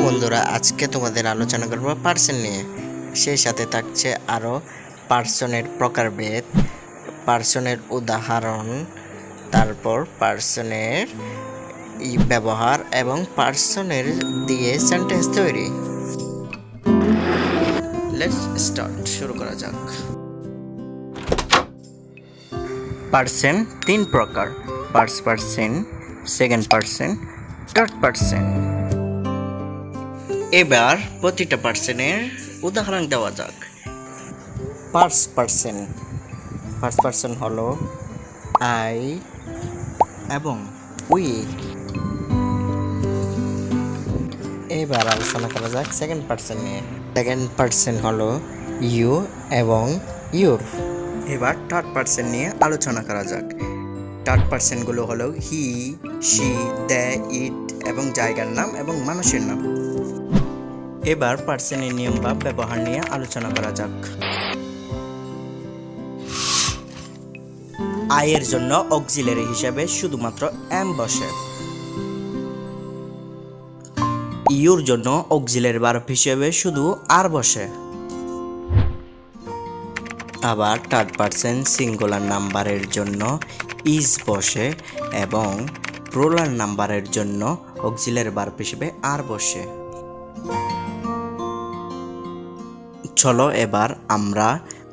বন্ধুরা, আজকে তোমাদের আলোচনা করব পার্সন নিয়ে। সেই সাথে থাকছে আরও পার্সনের প্রকারভেদ, পার্সনের উদাহরণ, তারপর পার্সনের ব্যবহার এবং পার্সনের দিয়ে সেন্টেন্স তৈরি। লেটস স্টার্ট, শুরু করা যাক। পার্সন তিন প্রকার: first person, second person, third person. এবার প্রতিটা পার্সনের উদাহরণ দেওয়া যাক। ফার্স্ট পার্সন হলো আই এবং উই। এবার আলোচনা করা যাক সেকেন্ড পার্সন নিয়ে। সেকেন্ড পার্সন হলো ইউ এবং ইউর। এবার থার্ড পার্সন নিয়ে আলোচনা করা যাক। থার্ড পার্সনগুলো হলো হি, শি, দে, ইট এবং জায়গার নাম এবং মানুষের নাম। এবার পার্সনের নিয়ম বা ব্যবহার নিয়ে আলোচনা করা যাক। আই এর জন্য অক্সিলারি হিসেবে শুধুমাত্র এম বসে। ইউর জন্য অক্সিলারি ভার্ব হিসেবে শুধু আর বসে। আবার থার্ড পার্সন সিঙ্গুলার নাম্বারের জন্য ইজ বসে এবং প্লুরাল নাম্বারের জন্য অক্সিলারি ভার্ব হিসেবে আর বসে। চলো এবার আমরা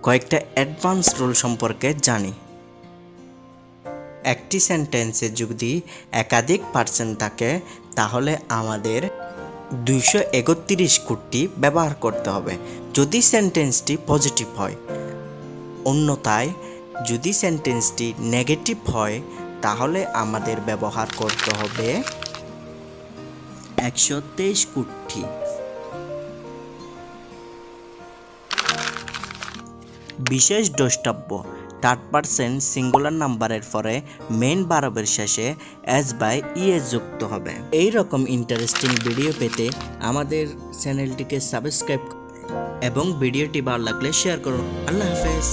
কয়েকটা অ্যাডভান্স রুল সম্পর্কে জানি। একটি সেন্টেন্সে যদি একাধিক পার্সন থাকে তাহলে আমাদের 231 কোডটি ব্যবহার করতে হবে যদি সেন্টেন্সটি পজিটিভ হয়। অন্যথায় যদি সেন্টেন্সটি নেগেটিভ হয় তাহলে আমাদের ব্যবহার করতে হবে 123 কোডটি। বিশেষ দ্রষ্টব্য: থার্ড পার্সন সিঙ্গুলার নাম্বারের পরে মেইন ভার্বের শেষে এস বাই ইএস যুক্ত হবে। এই রকম ইন্টারেস্টিং ভিডিও পেতে আমাদের চ্যানেলটিকে সাবস্ক্রাইব এবং ভিডিওটি ভালো লাগলে শেয়ার করুন। আল্লাহ হাফেজ।